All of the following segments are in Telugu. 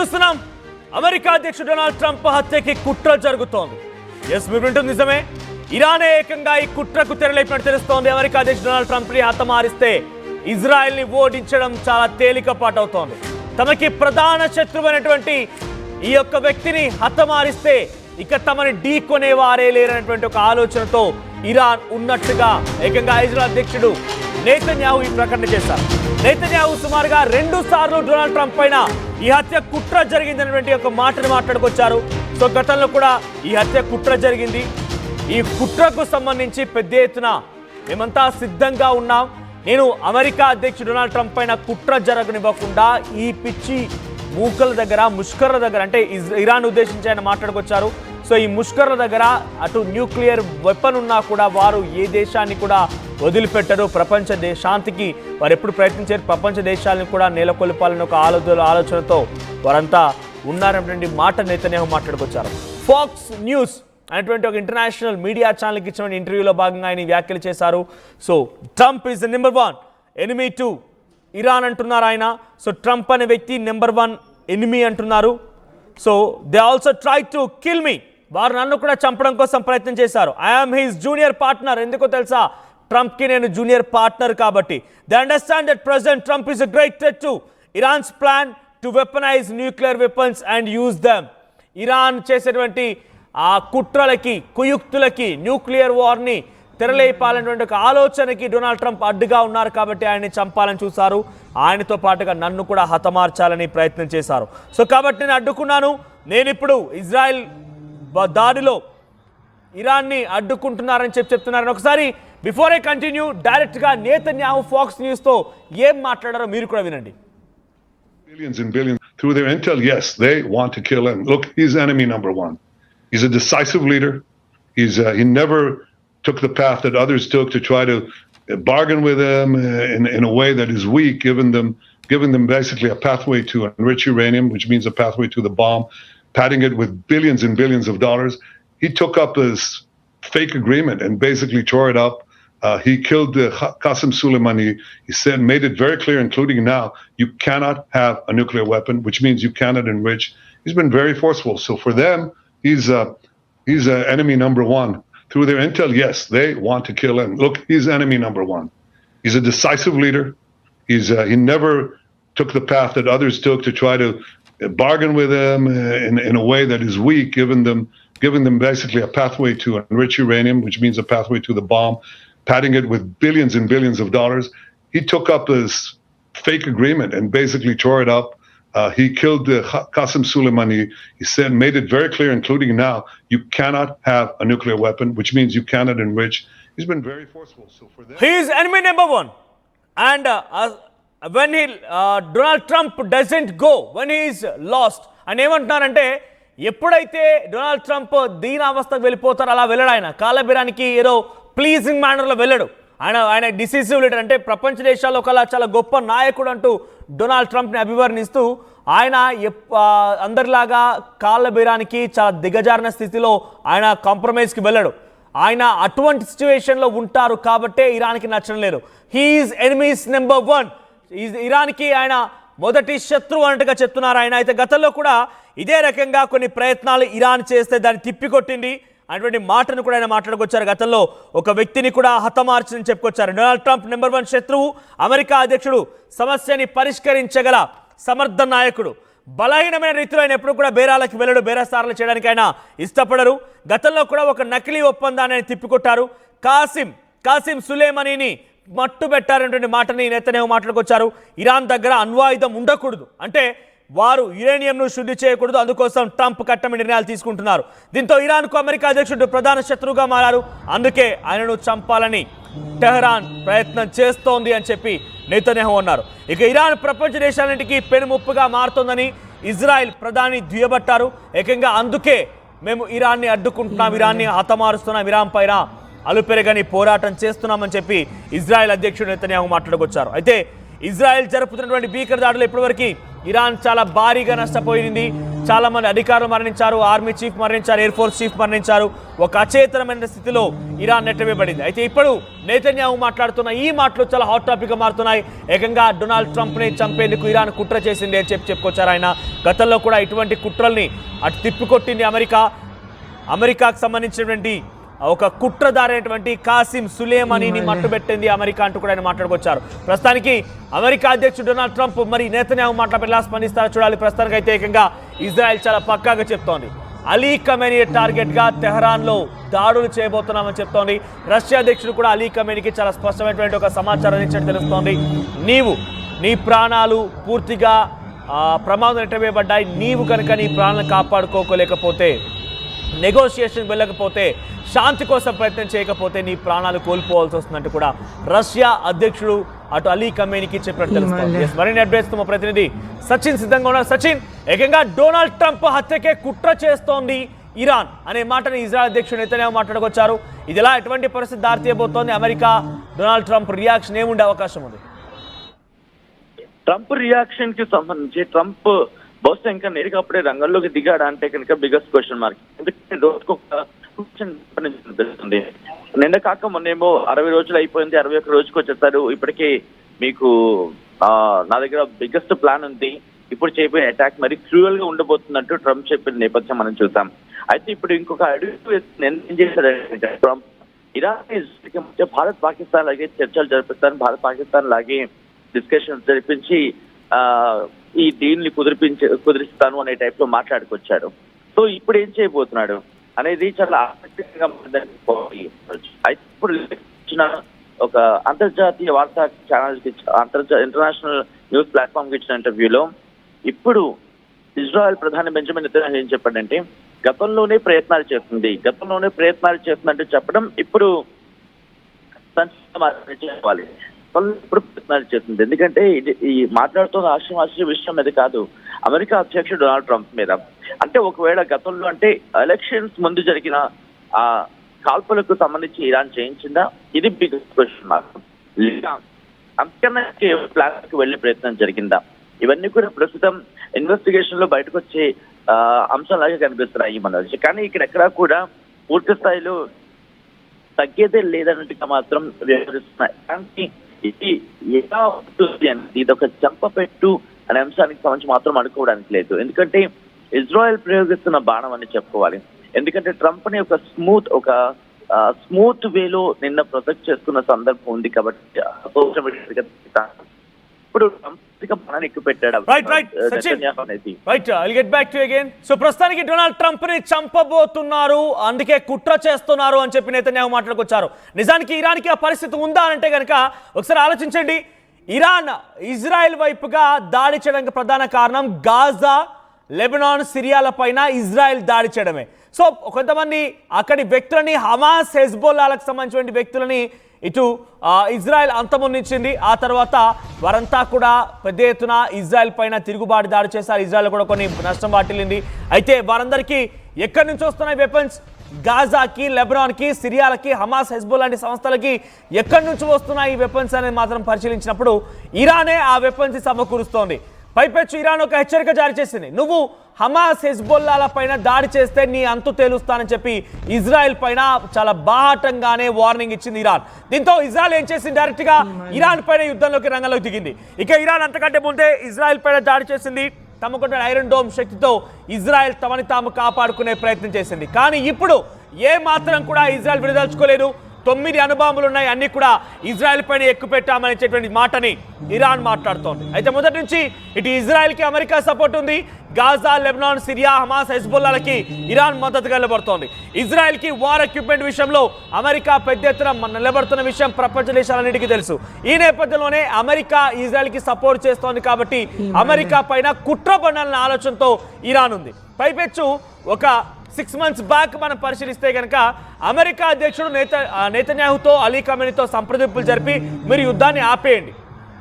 చూస్తున్నాం అమెరికా అధ్యక్షుడు డొనాల్డ్ ట్రంప్ హత్యకి కుట్ర జరుగుతోంది. ఎస్ మీరు వింటుంది నిజమే. ఇరానే ఏకంగా ఈ కుట్రకు తెరలేపినట్టు తెలుస్తోంది. అమెరికా అధ్యక్షుడు డొనాల్డ్ ట్రంప్ ని హతమారిస్తే ఇజ్రాయెల్ ని ఓడించడం చాలా తేలికపాటు అవుతోంది. తమకి ప్రధాన శత్రువైనటువంటి ఈ యొక్క వ్యక్తిని హతమారిస్తే ఇక తమని ఢీకొనే వారే లేరనేటువంటి ఒక ఆలోచనతో ఇరాన్ ఉన్నట్టుగా ఏకంగా ఇజ్రాయెల్ అధ్యక్షుడు నెతన్యాహు ఈ ప్రకటన చేశారు. నెతన్యాహు సుమారుగా 2 సార్లు డొనాల్డ్ ట్రంప్ పైన ఈ హత్య కుట్ర జరిగిందనేటువంటి ఒక మాటను మాట్లాడుకొచ్చారు. సో గతంలో కూడా ఈ హత్య కుట్ర జరిగింది. ఈ కుట్రకు సంబంధించి పెద్ద ఎత్తున మేమంతా సిద్ధంగా ఉన్నాం. నేను అమెరికా అధ్యక్షుడు డొనాల్డ్ ట్రంప్ పైన కుట్ర జరగనివ్వకుండా ఈ పిచ్చి మూకల దగ్గర ముష్కర్ల దగ్గర అంటే ఇరాన్ ఉద్దేశించి ఆయన మాట్లాడుకొచ్చారు. సో ఈ ముష్కర్ల దగ్గర అటు న్యూక్లియర్ వెపన్ ఉన్నా కూడా వారు ఏ దేశాన్ని కూడా వదిలిపెట్టరు. ప్రపంచ శాంతికి వారు ఎప్పుడు ప్రయత్నించారు. ప్రపంచ దేశాలను కూడా నెలకొల్పాలని ఒక ఆలోచనతో వారంతా ఉన్నారనేటువంటి మాట నెతన్యాహు మాట్లాడుకొచ్చారు. ఫాక్స్ న్యూస్ అనేటువంటి ఒక ఇంటర్నేషనల్ మీడియా ఛానల్కి ఇచ్చిన ఇంటర్వ్యూలో భాగంగా ఆయన వ్యాఖ్యలు చేశారు. So Trump is the number 1 enemy to Iran అంటున్నారు ఆయన. సో ట్రంప్ అనే వ్యక్తి నెంబర్ 1 ఎనిమీ అంటున్నారు. So they also try to kill me, వారు నన్ను కూడా చంపడం కోసం ప్రయత్నం చేశారు. I'm his junior partner. ఎందుకో తెలుసా? ట్రంప్కి నేను జూనియర్ పార్ట్నర్ కాబట్టి. They understand that president Trump is a great threat to Iran's plan to weaponise nuclear weapons and use them. Iran చేసేటువంటి ఆ కుట్రలకి కుయుక్తులకి న్యూక్లియర్ వార్ని తెరలేపాలనేటువంటి ఒక ఆలోచనకి డొనాల్డ్ ట్రంప్ అడ్డుగా ఉన్నారు కాబట్టి ఆయన్ని చంపాలని చూశారు. ఆయనతో పాటుగా నన్ను కూడా హతమార్చాలని ప్రయత్నం చేశారు. సో కాబట్టి నేను అడ్డుకున్నాను. నేను ఇప్పుడు ఇజ్రాయెల్ దాడిలో ఇరాన్ని అడ్డుకుంటున్నారని చెప్తున్నారని ఒకసారి బిఫోర్ ఐ కంటిన్యూ డైరెక్ట్గా నెతన్యాహు ఫాక్స్ న్యూస్తో ఏం మాట్లాడారో మీరు కూడా వినండి. Billions and billions through their intel, yes, they want to kill him. Look, he's enemy number 1. He's a decisive leader. He never took the path that others took to try to bargain with him in a way that is weak, giving them basically a pathway to enrich uranium, which means a pathway to the bomb, padding it with billions and billions of dollars. He took up this fake agreement and basically tore it up. He killed Qasem Soleimani. He made it very clear, including now, you cannot have a nuclear weapon, which means you cannot enrich. He's been very forceful. So for them, he's enemy number 1. Through their intel, yes, they want to kill him. Look, he's enemy number 1. He's a decisive leader. He never took the path that others took to try to bargain with him in a way that is weak, giving them basically a pathway to enrich uranium, which means a pathway to the bomb, padding it with billions and billions of dollars. He took up this fake agreement and basically tore it up. He killed Qasem Soleimani. He made it very clear, including now, you cannot have a nuclear weapon, which means you cannot enrich. He's been very forceful. So for them, he is enemy number 1. And when Donald Trump doesn't go, when he is lost, and ఏమంటున్నారంటే ఎప్పుడైతే డొనాల్డ్ ట్రంప్ దీనావస్థకు వెళ్ళిపోతారో అలా వెళ్ళడు. ఆయన కాలబేరానికి ఏదో ప్లీజింగ్ మేనర్లో వెళ్ళడు. ఆయన డిసిసివ్ లీడర్, అంటే ప్రపంచ దేశాల్లో ఒకలా చాలా గొప్ప నాయకుడు అంటూ డొనాల్డ్ ట్రంప్ని అభివర్ణిస్తూ ఆయన అందరిలాగా కాళ్ళ బేరానికి చాలా దిగజారిన స్థితిలో ఆయన కాంప్రమైజ్కి వెళ్ళడు. ఆయన అటువంటి సిచ్యువేషన్లో ఉంటారు కాబట్టే ఇరాన్కి నచ్చడం లేదు. He's enemies number 1. ఇరాన్కి ఆయన మొదటి శత్రువు అన్నట్టుగా చెప్తున్నారు ఆయన. అయితే గతంలో కూడా ఇదే రకంగా కొన్ని ప్రయత్నాలు ఇరాన్ చేస్తే దాన్ని తిప్పికొట్టింది అటువంటి మాటను కూడా ఆయన మాట్లాడుకొచ్చారు. గతంలో ఒక వ్యక్తిని కూడా హతమార్చని చెప్పుకొచ్చారు. డొనాల్డ్ ట్రంప్ నెంబర్ 1 శత్రువు, అమెరికా అధ్యక్షుడు, సమస్యని పరిష్కరించగల సమర్థ నాయకుడు. బలహీనమైన రీతిలో ఆయన ఎప్పుడు కూడా బేరాలకు వెళ్ళడు, బేరసారాలు చేయడానికి ఆయన ఇష్టపడరు. గతంలో కూడా ఒక నకిలీ ఒప్పందాన్ని ఆయన తిప్పికొట్టారు. కాసిం సులేమనీని మట్టు పెట్టారనేటువంటి మాటని నెతన్యాహు మాట్లాడుకొచ్చారు. ఇరాన్ దగ్గర అణ్వాయుధం ఉండకూడదు, అంటే వారు యురేనియంను శుద్ధి చేయకూడదు, అందుకోసం ట్రంప్ కట్టమి నిర్ణయాలు తీసుకుంటున్నారు. దీంతో ఇరాన్కు అమెరికా అధ్యక్షుడు ప్రధాన శత్రువుగా మారారు. అందుకే ఆయనను చంపాలని టెహరాన్ ప్రయత్నం చేస్తోంది అని చెప్పి నెతన్యాహు అన్నారు. ఇక ఇరాన్ ప్రపంచ దేశాలన్నింటికీ పెనుముప్పుగా మారుతోందని ఇజ్రాయెల్ ప్రధాని దుయ్యబట్టారు. ఏకంగా అందుకే మేము ఇరాన్ని అడ్డుకుంటున్నాం, ఇరాన్ని హతమారుస్తున్నాం, ఇరాన్ పైన అలుపెరగని పోరాటం చేస్తున్నామని చెప్పి ఇజ్రాయెల్ అధ్యక్షుడు నెతన్యాహు మాట్లాడుకొచ్చారు. అయితే ఇజ్రాయెల్ జరుపుతున్నటువంటి భీకర దాడులు ఇప్పటివరకు ఇరాన్ చాలా భారీగా నష్టపోయింది. చాలా మంది అధికారులు మరణించారు, ఆర్మీ చీఫ్ మరణించారు, ఎయిర్ ఫోర్స్ చీఫ్ మరణించారు. ఒక అచేతనమైన స్థితిలో ఇరాన్ నెట్టవేయబడింది. అయితే ఇప్పుడు నెతన్యాహు మాట్లాడుతున్న ఈ మాటలు చాలా హాట్ టాపిక్ గా మారుతున్నాయి. ఏకంగా డొనాల్డ్ ట్రంప్ ని చంపేందుకు ఇరాన్ కుట్ర చేసింది అని చెప్పుకొచ్చారు ఆయన. గతంలో కూడా ఇటువంటి కుట్రల్ని అటు తిప్పికొట్టింది అమెరికాకు సంబంధించినటువంటి ఒక కుట్రదారి అయినటువంటి కాసిం సులేమానీని మట్టుబెట్టింది అమెరికా అంటూ కూడా ఆయన మాట్లాడుకొచ్చారు. ప్రస్తుతానికి అమెరికా అధ్యక్షుడు డొనాల్డ్ ట్రంప్ మరి నెతన్యాహు మాటలపై ఎలా స్పందిస్తారో చూడాలి. ప్రస్తుతానికి అయితే ఏకంగా ఇజ్రాయెల్ చాలా పక్కాగా చెప్తోంది అలీ ఖమేనీ టార్గెట్ గా తెహరాన్ లో దాడులు చేయబోతున్నామని చెప్తోంది. రష్యా అధ్యక్షుడు కూడా అలీ ఖమేనీకి చాలా స్పష్టమైనటువంటి ఒక సమాచారం ఇచ్చినట్టు తెలుస్తోంది. నీ ప్రాణాలు పూర్తిగా ప్రమాదం నెట్టవేయబడ్డాయి, నీవు కనుక నీ ప్రాణాలను కాపాడుకోలేకపోతే, నెగోషియేషన్ వెళ్ళకపోతే, శాంతి కోసం ప్రయత్నం చేయకపోతే నీ ప్రాణాలు కోల్పోవాల్సి వస్తుందంటూ కూడా రష్యా అధ్యక్షుడు అటు అలీ ఖమేనీకి చెప్పినట్టు తెలుస్తోంది. మరిన్ని అప్డేట్స్ మా ప్రతినిధి సచిన్ సిద్ధంగా ఉన్నారు. సచిన్, ఏకంగా డొనాల్డ్ ట్రంప్ హత్యకే కుట్ర చేస్తోంది ఇరాన్ అనే మాటని ఇజ్రాయెల్ అధ్యక్షుడు నెతన్యాహు మాట్లాడుకొచ్చారు. ఇదిలా ఎటువంటి పరిస్థితి దారితీయబోతోంది? అమెరికా డొనాల్డ్ ట్రంప్ రియాక్షన్ ఏముండే అవకాశం ఉంది? ట్రంప్ రియాక్షన్ కి సంబంధించి ట్రంప్ బహుశా ఇంకా నేరుగా రంగంలోకి దిగాడా అంటే కనుక బిగ్గెస్ట్ క్వశ్చన్ మార్క్. ఎందుకంటే రోజుకు ఒక క్వశ్చన్ తెలుస్తుంది. నిన్న కాక మొన్నేమో 60 రోజులు అయిపోయింది, 61 రోజుకి వచ్చేసారు. ఇప్పటికే మీకు నా దగ్గర బిగ్గెస్ట్ ప్లాన్ ఉంది, ఇప్పుడు చేయబోయే అటాక్ మరి క్రూయల్ గా ఉండబోతుందంటూ ట్రంప్ చెప్పిన నేపథ్యం మనం చూసాం. అయితే ఇప్పుడు ఇంకొక అడుగు ఏం చేశారంటే ట్రంప్ ఇరాన్ మధ్య భారత్ పాకిస్తాన్ లాగే చర్చలు జరిపిస్తాను, భారత్ పాకిస్తాన్ లాగే డిస్కషన్స్ జరిపించి ఈ డీల్ని కుదిరిస్తాను అనే టైప్ లో మాట్లాడుకొచ్చాడు. సో ఇప్పుడు ఏం చేయబోతున్నాడు అనేది చాలా ఆసక్తికరంగా అయితే ఇప్పుడు ఇచ్చిన ఒక అంతర్జాతీయ వార్తా ఛానల్ కి ఇంటర్నేషనల్ న్యూస్ ప్లాట్ఫామ్ కి ఇచ్చిన ఇంటర్వ్యూలో ఇప్పుడు ఇజ్రాయెల్ ప్రధాని బెంజమిన్ నెతన్యాహు ఏం చెప్పాడంటే గతంలోనే ప్రయత్నాలు చేస్తుందంటే చెప్పడం ఇప్పుడు చెప్పాలి. ఇప్పుడు ప్రయత్నాలు చేస్తుంది. ఎందుకంటే ఈ మాట్లాడుతున్న ఆశ్చర్య విషయం అది కాదు అమెరికా అధ్యక్షుడు డొనాల్డ్ ట్రంప్ మీద. అంటే ఒకవేళ గతంలో అంటే ఎలక్షన్స్ ముందు జరిగిన ఆ కాల్పులకు సంబంధించి ఇరాన్ చేయించిందా, ఇది బిగ్ క్వశ్చన్ మార్క్. అంతకన్నా ప్లాన్ కి వెళ్లే ప్రయత్నం జరిగిందా, ఇవన్నీ కూడా ప్రస్తుతం ఇన్వెస్టిగేషన్ లో బయటకు వచ్చే అంశాలాగా కనిపిస్తున్నాయి మనకి. కానీ ఇక్కడ ఎక్కడా కూడా పూర్తి స్థాయిలో తగ్గేదే లేదన్నట్టుగా మాత్రం వ్యవహరిస్తున్నాయి. కానీ ఇది ఎలా ఉంటుంది అనేది ఇది ఒక చంపపెట్టు అనే అంశానికి సంబంధించి మాత్రం అనుకోవడానికి లేదు. ఎందుకంటే ఇజ్రాయెల్ ప్రయోగిస్తున్న బాణం అని చెప్పుకోవాలి. ఎందుకంటే ట్రంప్ ని ఒక స్మూత్ వేలో నిన్న ప్రొజెక్ట్ చేసుకున్న సందర్భం ఉంది కాబట్టి ఇప్పుడు బాణాన్ని ఎక్కువ పెట్టాడు. సో ప్రస్తుతానికి డొనాల్డ్ ట్రంప్ ని చంపబోతున్నారు, అందుకే కుట్ర చేస్తున్నారు అని చెప్పి నెతన్యాహు మాట్లాడుకొచ్చారు. నిజానికి ఇరాన్ కి ఆ పరిస్థితి ఉందా అంటే కనుక ఒకసారి ఆలోచించండి. ఇరాన్ ఇజ్రాయెల్ వైపుగా దాడి చేయడానికి ప్రధాన కారణం గాజా, లెబనాన్, సిరియాల పైన ఇజ్రాయెల్ దాడి చేయడమే. సో కొంతమంది అక్కడి వ్యక్తులని, హమాస్, హెజ్బోల్లాలకు సంబంధించిన వ్యక్తులని ఇటు ఇజ్రాయెల్ అంతమొందించింది. ఆ తర్వాత వారంతా కూడా పెద్ద ఎత్తున ఇజ్రాయెల్ పైన తిరుగుబాటు దాడి చేశారు. ఇజ్రాయెల్ కూడా కొన్ని నష్టం వాటిల్లింది. అయితే వారందరికీ ఎక్కడి నుంచి వస్తున్నాయి వెపన్స్? గాజాకి, లెబనాన్కి, సిరియాలకి, హమాస్, హెజ్బోల్ లాంటి సంస్థలకి ఎక్కడి నుంచి వస్తున్నాయి ఈ వెపన్స్ అనేది మాత్రం పరిశీలించినప్పుడు ఇరానే ఆ వెపన్స్ సమకూరుస్తోంది. పైపెచ్చు ఇరాన్ ఒక హెచ్చరిక జారీ చేసింది, నువ్వు హమాస్, హెజ్బోల్లాల పైన దాడి చేస్తే నీ అంతు తేలుస్తానని చెప్పి ఇజ్రాయెల్ పైన చాలా బాహటంగానే వార్నింగ్ ఇచ్చింది ఇరాన్. దీంతో ఇజ్రాయెల్ ఏం చేసింది, డైరెక్ట్ గా ఇరాన్ పైన రంగంలోకి దిగింది. ఇక ఇరాన్ అంతకంటే ముందే ఇజ్రాయెల్ పైన దాడి చేసింది. తమకున్న ఐరన్ డోమ్ శక్తితో ఇజ్రాయెల్ తమని తాము కాపాడుకునే ప్రయత్నం చేసింది. కానీ ఇప్పుడు ఏ మాత్రం కూడా ఇజ్రాయెల్ విడదలుచుకోలేదు. 9 అణుబాంబులు ఉన్నాయి, అన్ని కూడా ఇజ్రాయెల్ పైన ఎక్కుపెట్టామనేటువంటి మాటని ఇరాన్ మాట్లాడుతోంది. అయితే మొదటి నుంచి ఇటు ఇజ్రాయెల్కి అమెరికా సపోర్ట్ ఉంది. గాజా, లెబనాన్, సిరియా, హమాస్, హెజ్బోల్లాలకి ఇరాన్ మద్దతుగా నిలబడుతోంది. ఇజ్రాయెల్కి వార్ ఎక్విప్మెంట్ విషయంలో అమెరికా పెద్ద ఎత్తున నిలబడుతున్న విషయం ప్రపంచ దేశాలన్నిటికీ తెలుసు. ఈ నేపథ్యంలోనే అమెరికా ఇజ్రాయెల్కి సపోర్ట్ చేస్తోంది కాబట్టి అమెరికా పైన కుట్ర పడాలన్న ఆలోచనతో ఇరాన్ ఉంది. పైపెచ్చు ఒక 6 months బ్యాక్ మనం పరిశీలిస్తే కనుక అమెరికా అధ్యక్షుడు నెతన్యాహుతో, అలీ ఖమేనీతో సంప్రదింపులు జరిపి మీరు యుద్ధాన్ని ఆపేయండి,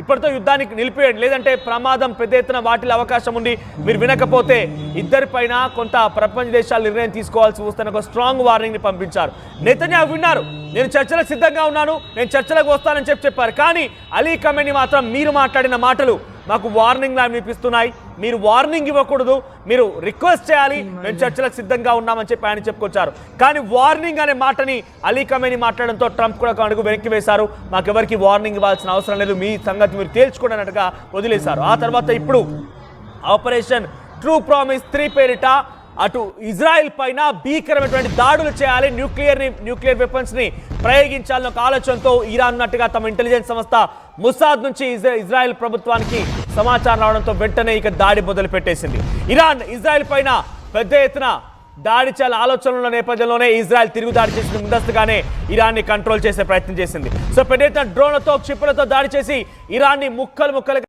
ఇప్పటితో యుద్ధాన్ని నిలిపేయండి, లేదంటే ప్రమాదం పెద్ద ఎత్తున వాటిల్ అవకాశం ఉంది, మీరు వినకపోతే ఇద్దరిపైన కొంత ప్రపంచ దేశాలు నిర్ణయం తీసుకోవాల్సి వస్తున్న ఒక స్ట్రాంగ్ వార్నింగ్ని పంపించారు. నెతన్యాహు విన్నారు, నేను చర్చలకు సిద్ధంగా ఉన్నాను, నేను చర్చలకు వస్తానని చెప్పారు. కానీ అలీ ఖమేనీ మాత్రం మీరు మాట్లాడిన మాటలు మాకు వార్నింగ్ లా వినిపిస్తున్నాయి, మీరు వార్నింగ్ ఇవ్వకూడదు, మీరు రిక్వెస్ట్ చేయాలి, మేము చర్చలకు సిద్ధంగా ఉన్నామని చెప్పి ఆయన చెప్పుకొచ్చారు. కానీ వార్నింగ్ అనే మాటని అలీ ఖమేనీ మాట్లాడడంతో ట్రంప్ కూడా ఒక అడుగు వెనక్కి వేశారు. మాకెవరికి వార్నింగ్ ఇవ్వాల్సిన అవసరం లేదు, మీ సంగతి మీరు తేల్చుకోండి అన్నట్టుగా వదిలేశారు. ఆ తర్వాత ఇప్పుడు ఆపరేషన్ ట్రూ ప్రామిస్ 3 పేరిట అటు ఇజ్రాయెల్ పైన భీకరమైనటువంటి దాడులు చేయాలి, న్యూక్లియర్ వెపన్స్ ని ప్రయోగించాలని ఒక ఆలోచనతో ఇరాన్ ఉన్నట్టుగా తమ ఇంటెలిజెన్స్ సంస్థ ముసాద్ నుంచి ఇజ్రాయెల్ ప్రభుత్వానికి సమాచారం రావడంతో వెంటనే ఇక దాడి మొదలు పెట్టేసింది. ఇరాన్ ఇజ్రాయెల్ పైన పెద్ద ఎత్తున దాడి చేయాల ఆలోచనల నేపథ్యంలోనే ఇజ్రాయెల్ తిరుగుదాడి చేసింది. ముందస్తుగానే ఇరాన్ని కంట్రోల్ చేసే ప్రయత్నం చేసింది. సో పెద్ద ఎత్తున డ్రోన్లతో క్షిపణులతో దాడి చేసి ఇరాన్ని ముక్కలు